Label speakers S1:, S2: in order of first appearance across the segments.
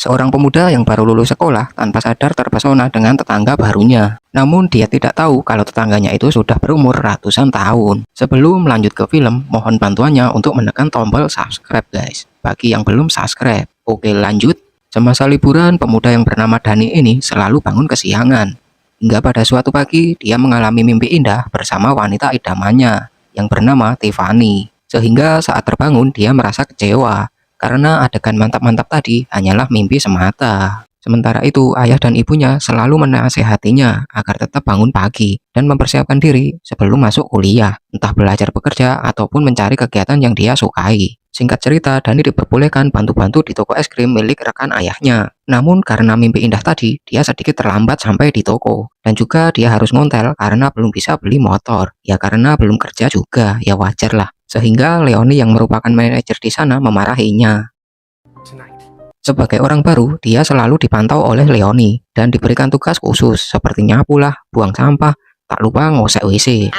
S1: Seorang pemuda yang baru lulus sekolah tanpa sadar terpesona dengan tetangga barunya. Namun dia tidak tahu kalau tetangganya itu sudah berumur ratusan tahun. Sebelum lanjut ke film, mohon bantuannya untuk menekan tombol subscribe guys. Bagi yang belum subscribe. Oke lanjut. Semasa liburan, pemuda yang bernama Dani ini selalu bangun kesiangan. Hingga pada suatu pagi, dia mengalami mimpi indah bersama wanita idamannya yang bernama Tiffany. Sehingga saat terbangun, dia merasa kecewa. Karena adegan mantap-mantap tadi hanyalah mimpi semata. Sementara itu, ayah dan ibunya selalu menasehatinya agar tetap bangun pagi dan mempersiapkan diri sebelum masuk kuliah, entah belajar bekerja ataupun mencari kegiatan yang dia sukai. Singkat cerita, Dani diperbolehkan bantu-bantu di toko es krim milik rekan ayahnya. Namun karena mimpi indah tadi, dia sedikit terlambat sampai di toko. Dan juga dia harus ngontel karena belum bisa beli motor. Ya karena belum kerja juga, ya wajar lah. Sehingga Leoni yang merupakan manajer di sana memarahinya. Sebagai orang baru, dia selalu dipantau oleh Leoni dan diberikan tugas khusus seperti nyapu lah, buang sampah, tak lupa ngosek WC.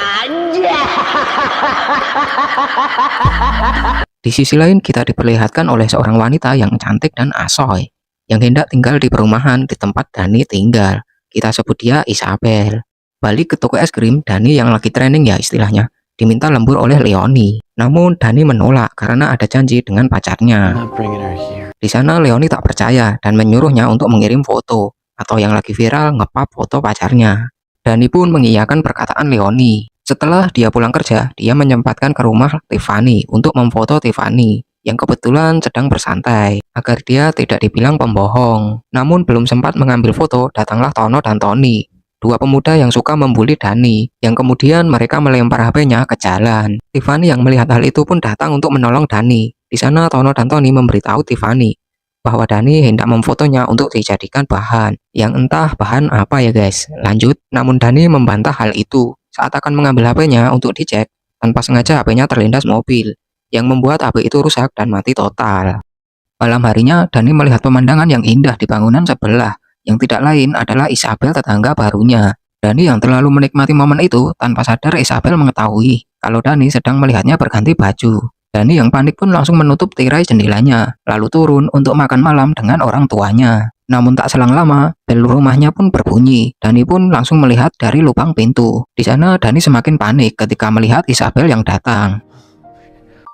S1: Di sisi lain, kita diperlihatkan oleh seorang wanita yang cantik dan asoy yang hendak tinggal di perumahan di tempat Dani tinggal. Kita sebut dia Isabel. Balik ke toko es krim, Dani yang lagi training ya istilahnya, diminta lembur oleh Leoni. Namun Dani menolak karena ada janji dengan pacarnya. Di sana Leoni tak percaya dan menyuruhnya untuk mengirim foto atau yang lagi viral ngepap foto pacarnya. Dani pun mengiyakan perkataan Leoni. Setelah dia pulang kerja, dia menyempatkan ke rumah Tiffany untuk memfoto Tiffany yang kebetulan sedang bersantai agar dia tidak dibilang pembohong. Namun belum sempat mengambil foto, datanglah Tono dan Tony. Dua pemuda yang suka membuli Dani, yang kemudian mereka melempar HP-nya ke jalan. Tiffany yang melihat hal itu pun datang untuk menolong Dani. Di sana Tono dan Tony memberitahu Tiffany bahwa Dani hendak memfotonya untuk dijadikan bahan. Yang entah bahan apa ya guys. Lanjut, namun Dani membantah hal itu. Saat akan mengambil HP-nya untuk dicek, tanpa sengaja HP-nya terlindas mobil, yang membuat HP itu rusak dan mati total. Malam harinya, Dani melihat pemandangan yang indah di bangunan sebelah. Yang tidak lain adalah Isabel tetangga barunya. Dani yang terlalu menikmati momen itu, tanpa sadar Isabel mengetahui kalau Dani sedang melihatnya berganti baju. Dani yang panik pun langsung menutup tirai jendelanya, lalu turun untuk makan malam dengan orang tuanya. Namun tak selang lama, bel rumahnya pun berbunyi. Dani pun langsung melihat dari lubang pintu. Di sana Dani semakin panik ketika melihat Isabel yang datang.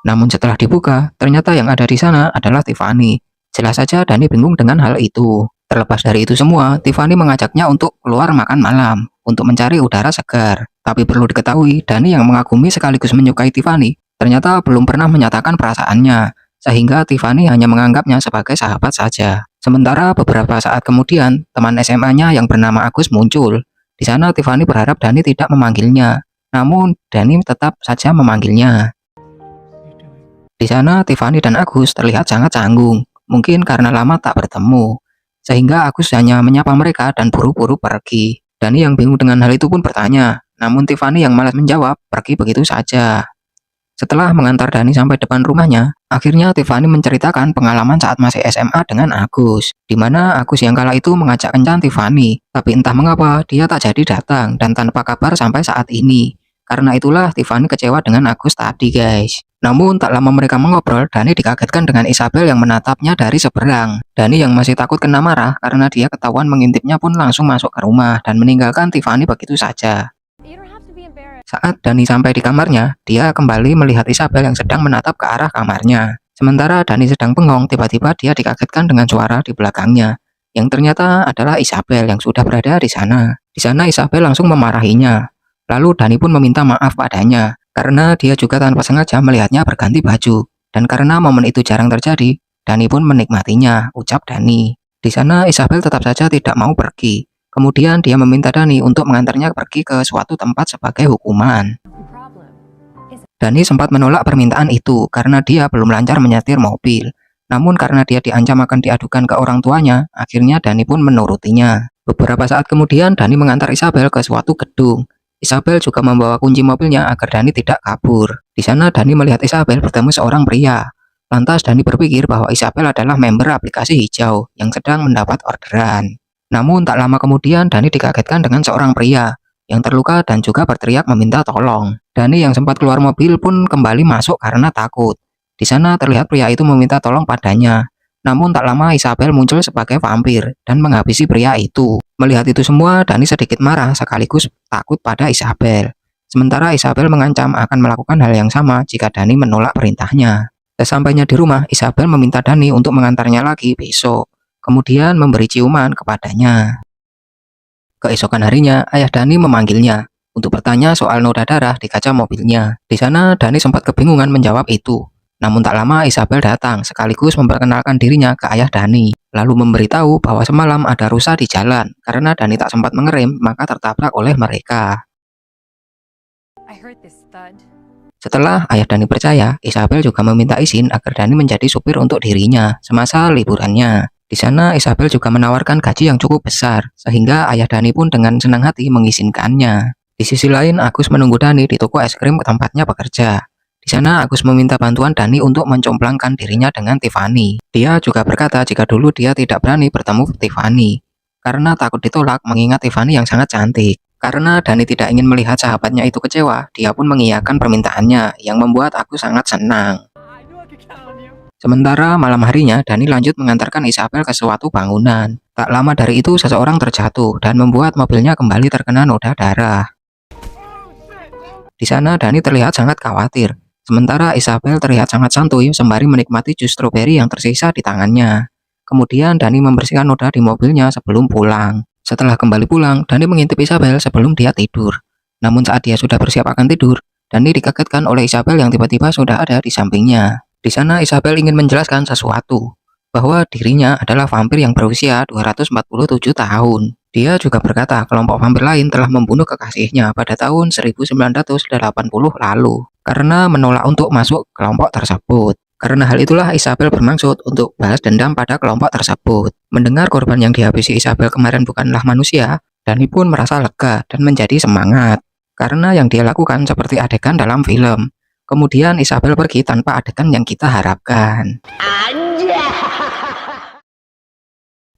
S1: Namun setelah dibuka, ternyata yang ada di sana adalah Tiffany. Jelas saja Dani bingung dengan hal itu. Terlepas dari itu semua, Tiffany mengajaknya untuk keluar makan malam, untuk mencari udara segar. Tapi perlu diketahui, Dani yang mengagumi sekaligus menyukai Tiffany, ternyata belum pernah menyatakan perasaannya, sehingga Tiffany hanya menganggapnya sebagai sahabat saja. Sementara beberapa saat kemudian, teman SMA-nya yang bernama Agus muncul. Di sana Tiffany berharap Dani tidak memanggilnya, namun Dani tetap saja memanggilnya. Di sana Tiffany dan Agus terlihat sangat canggung, mungkin karena lama tak bertemu. Sehingga Agus hanya menyapa mereka dan buru-buru pergi. Dani yang bingung dengan hal itu pun bertanya, namun Tiffany yang malas menjawab, pergi begitu saja. Setelah mengantar Dani sampai depan rumahnya, akhirnya Tiffany menceritakan pengalaman saat masih SMA dengan Agus, di mana Agus yang kala itu mengajak kencan Tiffany, tapi entah mengapa dia tak jadi datang dan tanpa kabar sampai saat ini. Karena itulah Tiffany kecewa dengan Agus tadi guys. Namun tak lama mereka mengobrol, Dani dikagetkan dengan Isabel yang menatapnya dari seberang. Dani yang masih takut kena marah karena dia ketahuan mengintipnya pun langsung masuk ke rumah dan meninggalkan Tiffany begitu saja. Saat Dani sampai di kamarnya, dia kembali melihat Isabel yang sedang menatap ke arah kamarnya. Sementara Dani sedang bengong, tiba-tiba dia dikagetkan dengan suara di belakangnya, yang ternyata adalah Isabel yang sudah berada di sana. Di sana Isabel langsung memarahinya. Lalu Dani pun meminta maaf padanya, karena dia juga tanpa sengaja melihatnya berganti baju. Dan karena momen itu jarang terjadi, Dani pun menikmatinya, ucap Dani. Di sana Isabel tetap saja tidak mau pergi. Kemudian dia meminta Dani untuk mengantarnya pergi ke suatu tempat sebagai hukuman. Dani sempat menolak permintaan itu karena dia belum lancar menyetir mobil. Namun karena dia diancam akan diadukan ke orang tuanya, akhirnya Dani pun menurutinya. Beberapa saat kemudian Dani mengantar Isabel ke suatu gedung. Isabel juga membawa kunci mobilnya agar Dani tidak kabur. Di sana Dani melihat Isabel bertemu seorang pria. Lantas Dani berpikir bahwa Isabel adalah member aplikasi hijau yang sedang mendapat orderan. Namun tak lama kemudian Dani dikagetkan dengan seorang pria yang terluka dan juga berteriak meminta tolong. Dani yang sempat keluar mobil pun kembali masuk karena takut. Di sana terlihat pria itu meminta tolong padanya. Namun tak lama Isabel muncul sebagai vampir dan menghabisi pria itu. Melihat itu semua, Dani sedikit marah sekaligus takut pada Isabel. Sementara Isabel mengancam akan melakukan hal yang sama jika Dani menolak perintahnya. Sesampainya di rumah, Isabel meminta Dani untuk mengantarnya lagi besok. Kemudian memberi ciuman kepadanya. Keesokan harinya, ayah Dani memanggilnya untuk bertanya soal noda darah di kaca mobilnya. Di sana, Dani sempat kebingungan menjawab itu. Namun tak lama Isabel datang sekaligus memperkenalkan dirinya ke ayah Dani, lalu memberitahu bahwa semalam ada rusa di jalan. Karena Dani tak sempat mengerem, maka tertabrak oleh mereka. Setelah ayah Dani percaya, Isabel juga meminta izin agar Dani menjadi supir untuk dirinya semasa liburannya. Di sana Isabel juga menawarkan gaji yang cukup besar, sehingga ayah Dani pun dengan senang hati mengizinkannya. Di sisi lain, Agus menunggu Dani di toko es krim ke tempatnya bekerja. Di sana Agus meminta bantuan Dani untuk mencomblangkan dirinya dengan Tiffany. Dia juga berkata jika dulu dia tidak berani bertemu Tiffany karena takut ditolak mengingat Tiffany yang sangat cantik. Karena Dani tidak ingin melihat sahabatnya itu kecewa, dia pun mengiyakan permintaannya yang membuat Agus sangat senang. Sementara malam harinya, Dani lanjut mengantarkan Isabel ke suatu bangunan. Tak lama dari itu, seseorang terjatuh dan membuat mobilnya kembali terkena noda darah. Di sana, Dani terlihat sangat khawatir. Sementara Isabel terlihat sangat santuy sembari menikmati jus stroberi yang tersisa di tangannya. Kemudian Dani membersihkan noda di mobilnya sebelum pulang. Setelah kembali pulang, Dani mengintip Isabel sebelum dia tidur. Namun saat dia sudah bersiap akan tidur, Dani dikagetkan oleh Isabel yang tiba-tiba sudah ada di sampingnya. Di sana Isabel ingin menjelaskan sesuatu, bahwa dirinya adalah vampir yang berusia 247 tahun. Dia juga berkata kelompok vampir lain telah membunuh kekasihnya pada tahun 1980 lalu karena menolak untuk masuk kelompok tersebut. Karena hal itulah Isabel bermaksud untuk balas dendam pada kelompok tersebut. Mendengar korban yang dihabisi Isabel kemarin bukanlah manusia, Dani pun merasa lega dan menjadi semangat. Karena yang dia lakukan seperti adegan dalam film. Kemudian Isabel pergi tanpa adegan yang kita harapkan.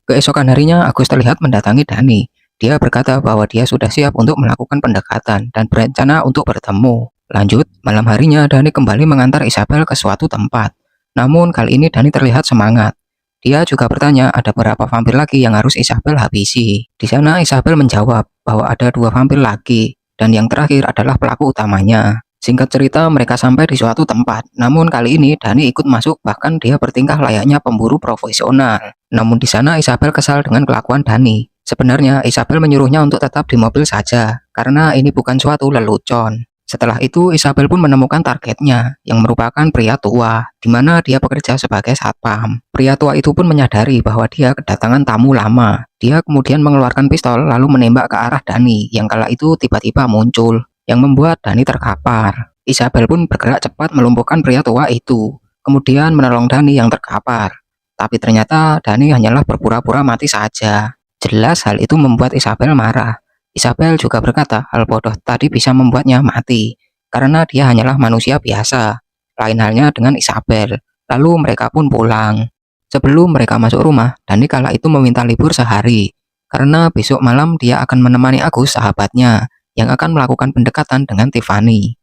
S1: Keesokan harinya Agus terlihat mendatangi Dani. Dia berkata bahwa dia sudah siap untuk melakukan pendekatan dan berencana untuk bertemu. Lanjut, malam harinya Dani kembali mengantar Isabel ke suatu tempat. Namun kali ini Dani terlihat semangat. Dia juga bertanya ada berapa vampir lagi yang harus Isabel habisi. Di sana Isabel menjawab bahwa ada 2 vampir lagi dan yang terakhir adalah pelaku utamanya. Singkat cerita mereka sampai di suatu tempat. Namun kali ini Dani ikut masuk, bahkan dia bertingkah layaknya pemburu profesional. Namun di sana Isabel kesal dengan kelakuan Dani. Sebenarnya Isabel menyuruhnya untuk tetap di mobil saja karena ini bukan suatu lelucon. Setelah itu Isabel pun menemukan targetnya yang merupakan pria tua di mana dia bekerja sebagai satpam. Pria tua itu pun menyadari bahwa dia kedatangan tamu lama. Dia kemudian mengeluarkan pistol lalu menembak ke arah Dani yang kala itu tiba-tiba muncul yang membuat Dani terkapar. Isabel pun bergerak cepat melumpuhkan pria tua itu, kemudian menolong Dani yang terkapar. Tapi ternyata Dani hanyalah berpura-pura mati saja. Jelas hal itu membuat Isabel marah. Isabel juga berkata hal bodoh tadi bisa membuatnya mati, karena dia hanyalah manusia biasa. Lain halnya dengan Isabel. Lalu mereka pun pulang. Sebelum mereka masuk rumah, Dani kala itu meminta libur sehari, karena besok malam dia akan menemani Agus sahabatnya, yang akan melakukan pendekatan dengan Tiffany.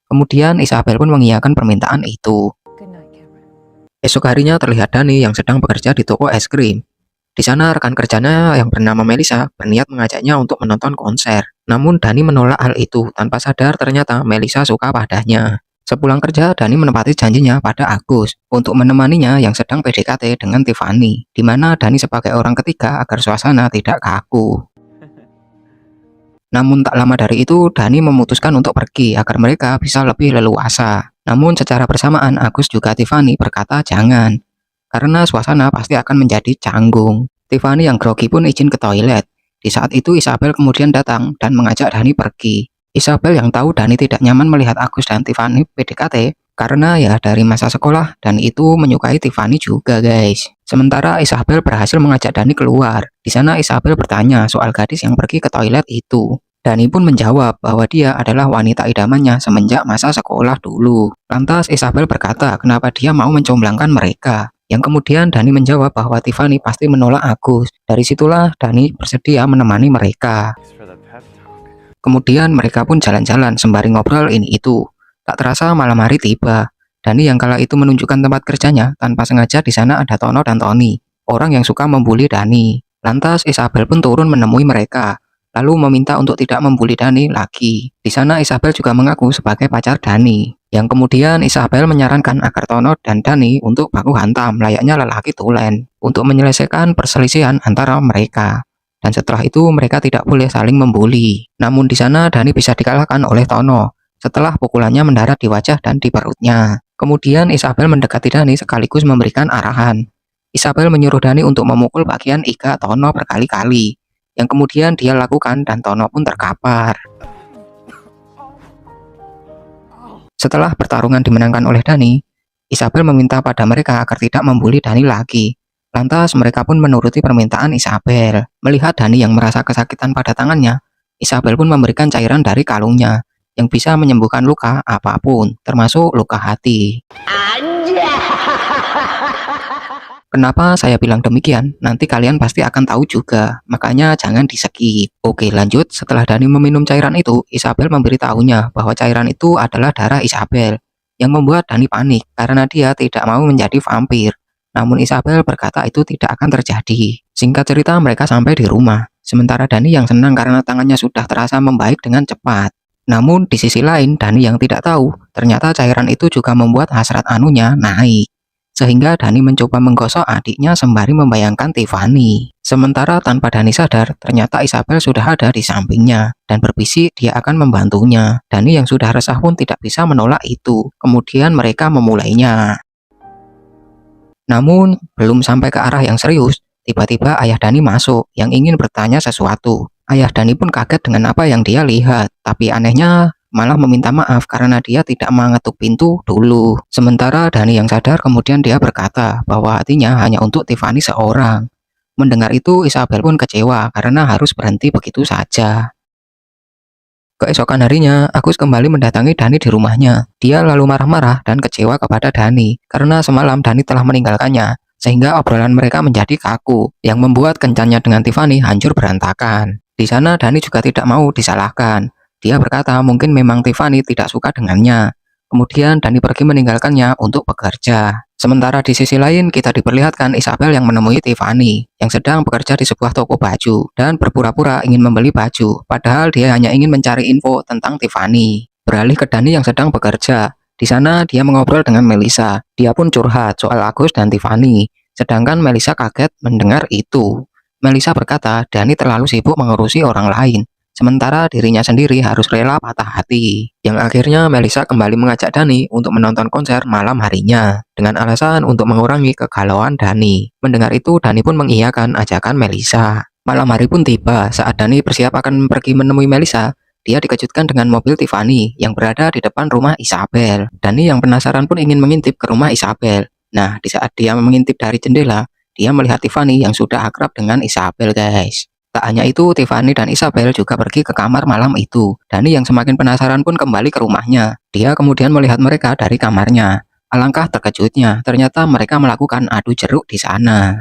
S1: Kemudian Isabel pun mengiyakan permintaan itu. Esok harinya terlihat Dani yang sedang bekerja di toko es krim. Di sana rekan kerjanya yang bernama Melissa berniat mengajaknya untuk menonton konser. Namun Dani menolak hal itu tanpa sadar ternyata Melissa suka padanya. Sepulang kerja, Dani menepati janjinya pada Agus untuk menemaninya yang sedang PDKT dengan Tiffany, di mana Dani sebagai orang ketiga agar suasana tidak kaku. Namun tak lama dari itu, Dani memutuskan untuk pergi agar mereka bisa lebih leluasa. Namun secara bersamaan Agus juga Tiffany berkata jangan, karena suasana pasti akan menjadi canggung. Tiffany yang grogi pun izin ke toilet. Di saat itu Isabel kemudian datang dan mengajak Dani pergi. Isabel yang tahu Dani tidak nyaman melihat Agus dan Tiffany PDKT karena ya dari masa sekolah dan itu menyukai Tiffany juga guys. Sementara Isabel berhasil mengajak Dani keluar. Di sana Isabel bertanya soal gadis yang pergi ke toilet itu. Dani pun menjawab bahwa dia adalah wanita idamannya semenjak masa sekolah dulu. Lantas Isabel berkata kenapa dia mau mencomblangkan mereka. Yang kemudian Dani menjawab bahwa Tiffany pasti menolak Agus. Dari situlah Dani bersedia menemani mereka. Kemudian mereka pun jalan-jalan sembari ngobrol ini itu. Tak terasa malam hari tiba. Dani yang kala itu menunjukkan tempat kerjanya tanpa sengaja di sana ada Tono dan Tony, orang yang suka membuli Dani. Lantas Isabel pun turun menemui mereka, lalu meminta untuk tidak membuli Dani lagi. Di sana Isabel juga mengaku sebagai pacar Dani, yang kemudian Isabel menyarankan agar Tono dan Dani untuk baku hantam layaknya lelaki tulen untuk menyelesaikan perselisihan antara mereka. Dan setelah itu mereka tidak boleh saling membuli. Namun di sana Dani bisa dikalahkan oleh Tono setelah pukulannya mendarat di wajah dan di perutnya. Kemudian Isabel mendekati Dani sekaligus memberikan arahan. Isabel menyuruh Dani untuk memukul bagian iga Tono berkali-kali, yang kemudian dia lakukan dan Tono pun terkapar. Setelah pertarungan dimenangkan oleh Dani, Isabel meminta pada mereka agar tidak membuli Dani lagi. Lantas mereka pun menuruti permintaan Isabel. Melihat Dani yang merasa kesakitan pada tangannya, Isabel pun memberikan cairan dari kalungnya yang bisa menyembuhkan luka apapun, termasuk luka hati. Kenapa saya bilang demikian? Nanti kalian pasti akan tahu juga, makanya jangan di-skip. Oke, lanjut. Setelah Dani meminum cairan itu, Isabel memberitahunya bahwa cairan itu adalah darah Isabel, yang membuat Dani panik karena dia tidak mau menjadi vampir. Namun Isabel berkata itu tidak akan terjadi. Singkat cerita mereka sampai di rumah, sementara Dani yang senang karena tangannya sudah terasa membaik dengan cepat. Namun di sisi lain Dani yang tidak tahu, ternyata cairan itu juga membuat hasrat anunya naik. Sehingga Dani mencoba menggosok adiknya sembari membayangkan Tiffany. Sementara tanpa Dani sadar, ternyata Isabel sudah ada di sampingnya dan berbisik dia akan membantunya. Dani yang sudah resah pun tidak bisa menolak itu. Kemudian mereka memulainya. Namun, belum sampai ke arah yang serius, tiba-tiba ayah Dani masuk yang ingin bertanya sesuatu. Ayah Dani pun kaget dengan apa yang dia lihat, tapi anehnya malah meminta maaf karena dia tidak mengetuk pintu dulu. Sementara Dani yang sadar kemudian dia berkata bahwa hatinya hanya untuk Tiffany seorang. Mendengar itu Isabel pun kecewa karena harus berhenti begitu saja. Keesokan harinya, Agus kembali mendatangi Dani di rumahnya. Dia lalu marah-marah dan kecewa kepada Dani karena semalam Dani telah meninggalkannya, sehingga obrolan mereka menjadi kaku, yang membuat kencannya dengan Tiffany hancur berantakan. Di sana Dani juga tidak mau disalahkan. Dia berkata mungkin memang Tiffany tidak suka dengannya. Kemudian Dani pergi meninggalkannya untuk bekerja. Sementara di sisi lain kita diperlihatkan Isabel yang menemui Tiffany yang sedang bekerja di sebuah toko baju dan berpura-pura ingin membeli baju, padahal dia hanya ingin mencari info tentang Tiffany. Beralih ke Dani yang sedang bekerja. Di sana dia mengobrol dengan Melissa. Dia pun curhat soal Agus dan Tiffany. Sedangkan Melissa kaget mendengar itu. Melissa berkata Dani terlalu sibuk mengurusi orang lain, sementara dirinya sendiri harus rela patah hati. Yang akhirnya Melissa kembali mengajak Dani untuk menonton konser malam harinya dengan alasan untuk mengurangi kegalauan Dani. Mendengar itu Dani pun mengiyakan ajakan Melissa. Malam hari pun tiba saat Dani bersiap akan pergi menemui Melissa. Dia dikejutkan dengan mobil Tiffany yang berada di depan rumah Isabel. Dani yang penasaran pun ingin mengintip ke rumah Isabel. Nah, di saat dia mengintip dari jendela, dia melihat Tiffany yang sudah akrab dengan Isabel, guys. Tak hanya itu, Tiffany dan Isabel juga pergi ke kamar malam itu. Dani yang semakin penasaran pun kembali ke rumahnya. Dia kemudian melihat mereka dari kamarnya. Alangkah terkejutnya, ternyata mereka melakukan adu jeruk di sana.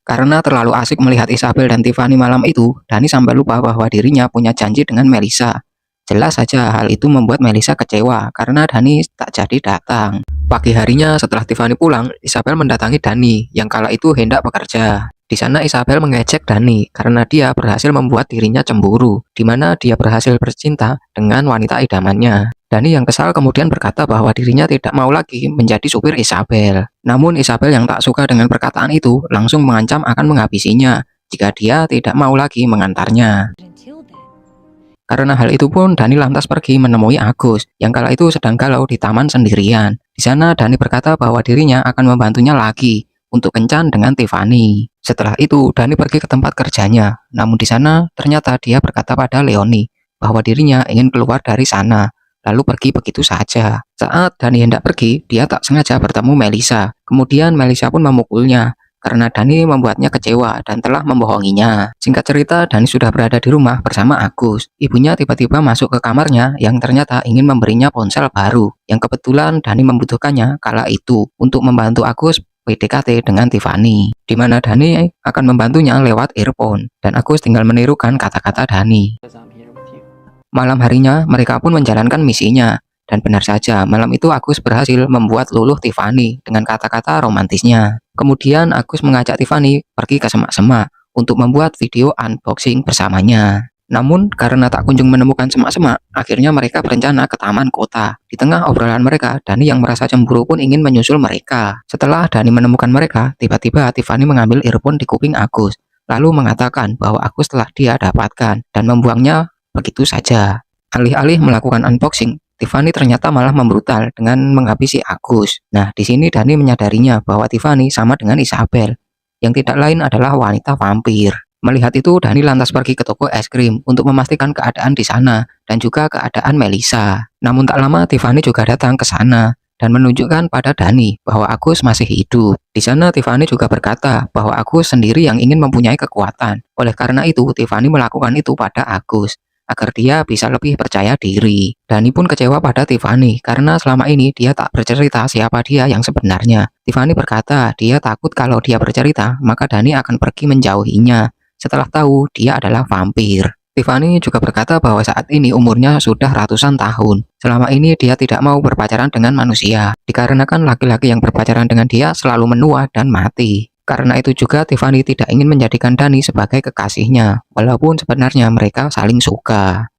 S1: Karena terlalu asik melihat Isabel dan Tiffany malam itu, Dani sampai lupa bahwa dirinya punya janji dengan Melissa. Jelas saja hal itu membuat Melissa kecewa karena Dani tak jadi datang. Pagi harinya setelah Tiffany pulang, Isabel mendatangi Dani yang kala itu hendak bekerja. Di sana Isabel mengejek Dani karena dia berhasil membuat dirinya cemburu, di mana dia berhasil bercinta dengan wanita idamannya. Dani yang kesal kemudian berkata bahwa dirinya tidak mau lagi menjadi supir Isabel. Namun Isabel yang tak suka dengan perkataan itu langsung mengancam akan menghabisinya jika dia tidak mau lagi mengantarnya. Karena hal itu pun Dani lantas pergi menemui Agus yang kala itu sedang galau di taman sendirian. Di sana Dani berkata bahwa dirinya akan membantunya lagi untuk kencan dengan Tiffany. Setelah itu Dani pergi ke tempat kerjanya. Namun di sana ternyata dia berkata pada Leonie bahwa dirinya ingin keluar dari sana, lalu pergi begitu saja. Saat Dani hendak pergi, dia tak sengaja bertemu Melissa. Kemudian Melissa pun memukulnya karena Dani membuatnya kecewa dan telah membohonginya. Singkat cerita, Dani sudah berada di rumah bersama Agus. Ibunya tiba-tiba masuk ke kamarnya yang ternyata ingin memberinya ponsel baru, yang kebetulan Dani membutuhkannya kala itu untuk membantu Agus PDKT dengan Tiffany, di mana Dani akan membantunya lewat earphone, dan Agus tinggal menirukan kata-kata Dani. Malam harinya, mereka pun menjalankan misinya. Dan benar saja, malam itu Agus berhasil membuat luluh Tiffany dengan kata-kata romantisnya. Kemudian Agus mengajak Tiffany pergi ke semak-semak untuk membuat video unboxing bersamanya. Namun karena tak kunjung menemukan semak-semak, akhirnya mereka berencana ke taman kota. Di tengah obrolan mereka, Dani yang merasa cemburu pun ingin menyusul mereka. Setelah Dani menemukan mereka, tiba-tiba Tiffany mengambil earphone di kuping Agus, lalu mengatakan bahwa Agus telah dia dapatkan dan membuangnya begitu saja. Alih-alih melakukan unboxing, Tiffany ternyata malah membrutal dengan menghabisi Agus. Nah, di sini Dani menyadarinya bahwa Tiffany sama dengan Isabel, yang tidak lain adalah wanita vampir. Melihat itu, Dani lantas pergi ke toko es krim untuk memastikan keadaan di sana dan juga keadaan Melissa. Namun tak lama Tiffany juga datang ke sana dan menunjukkan pada Dani bahwa Agus masih hidup. Di sana Tiffany juga berkata bahwa Agus sendiri yang ingin mempunyai kekuatan. Oleh karena itu, Tiffany melakukan itu pada Agus agar dia bisa lebih percaya diri. Dani pun kecewa pada Tiffany karena selama ini dia tak bercerita siapa dia yang sebenarnya. Tiffany berkata dia takut kalau dia bercerita maka Dani akan pergi menjauhinya setelah tahu dia adalah vampir. Tiffany juga berkata bahwa saat ini umurnya sudah ratusan tahun. Selama ini dia tidak mau berpacaran dengan manusia, dikarenakan laki-laki yang berpacaran dengan dia selalu menua dan mati. Karena itu juga Tiffany tidak ingin menjadikan Dani sebagai kekasihnya, walaupun sebenarnya mereka saling suka.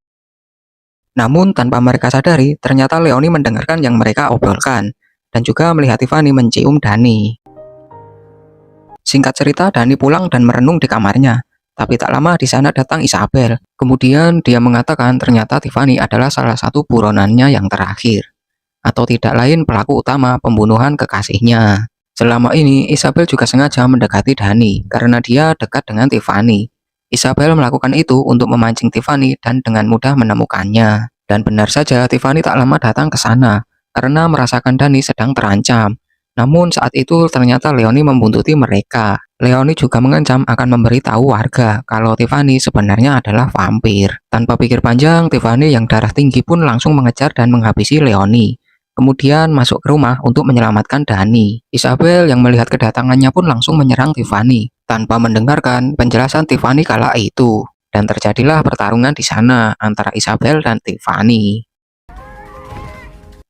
S1: Namun tanpa mereka sadari, ternyata Leonie mendengarkan yang mereka obrolkan, dan juga melihat Tiffany mencium Dani. Singkat cerita, Dani pulang dan merenung di kamarnya. Tapi tak lama di sana datang Isabel. Kemudian dia mengatakan ternyata Tiffany adalah salah satu buronannya yang terakhir. Atau tidak lain pelaku utama pembunuhan kekasihnya. Selama ini Isabel juga sengaja mendekati Dani karena dia dekat dengan Tiffany. Isabel melakukan itu untuk memancing Tiffany dan dengan mudah menemukannya. Dan benar saja Tiffany tak lama datang ke sana karena merasakan Dani sedang terancam. Namun saat itu ternyata Leonie membuntuti mereka. Leonie juga mengancam akan memberitahu warga kalau Tiffany sebenarnya adalah vampir. Tanpa pikir panjang, Tiffany yang darah tinggi pun langsung mengejar dan menghabisi Leonie. Kemudian masuk ke rumah untuk menyelamatkan Dani. Isabel yang melihat kedatangannya pun langsung menyerang Tiffany tanpa mendengarkan penjelasan Tiffany kala itu. Dan terjadilah pertarungan di sana antara Isabel dan Tiffany.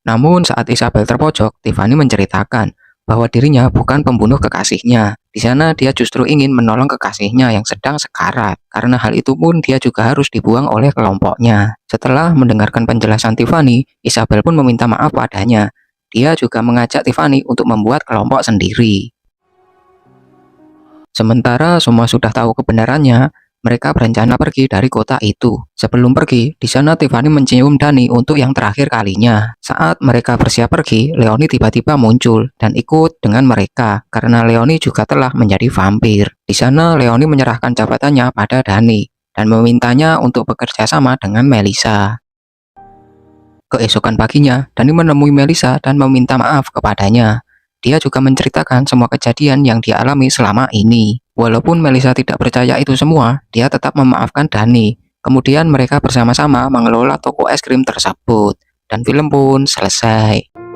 S1: Namun saat Isabel terpojok, Tiffany menceritakan bahwa dirinya bukan pembunuh kekasihnya. Di sana dia justru ingin menolong kekasihnya yang sedang sekarat. Karena hal itu pun dia juga harus dibuang oleh kelompoknya. Setelah mendengarkan penjelasan Tiffany, Isabel pun meminta maaf padanya. Dia juga mengajak Tiffany untuk membuat kelompok sendiri. Sementara semua sudah tahu kebenarannya, mereka berencana pergi dari kota itu. Sebelum pergi, di sana Tiffany mencium Dani untuk yang terakhir kalinya. Saat mereka bersiap pergi, Leonie tiba-tiba muncul dan ikut dengan mereka karena Leonie juga telah menjadi vampir. Di sana Leonie menyerahkan jabatannya pada Dani dan memintanya untuk bekerja sama dengan Melissa. Keesokan paginya, Dani menemui Melissa dan meminta maaf kepadanya. Dia juga menceritakan semua kejadian yang dia alami selama ini. Walaupun Melissa tidak percaya itu semua, dia tetap memaafkan Dani. Kemudian mereka bersama-sama mengelola toko es krim tersebut. Dan film pun selesai.